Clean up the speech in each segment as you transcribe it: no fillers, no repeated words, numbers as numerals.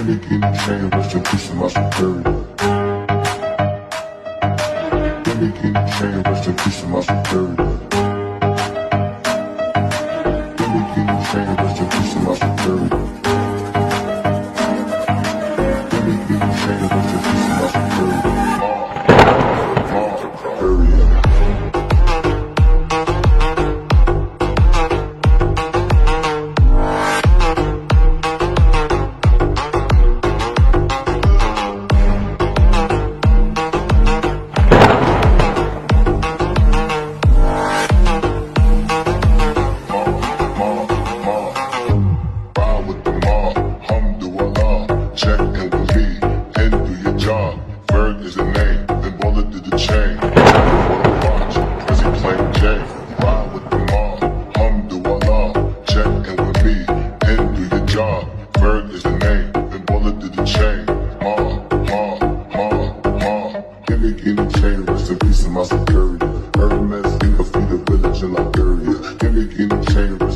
Give me key chain, rest in peace of my superior. Give me key chain, rest in peace of my superior. Give me key chain, rest in peace of my superior. Give me key chain, rest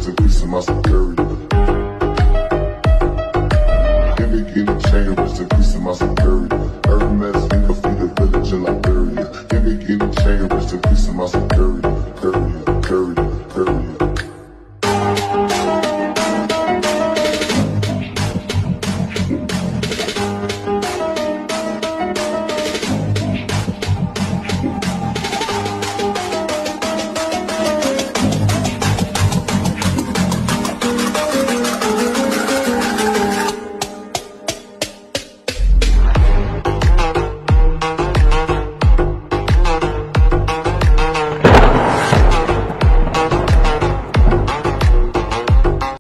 in peace of my superior. Give me chain, rest in peace of my security.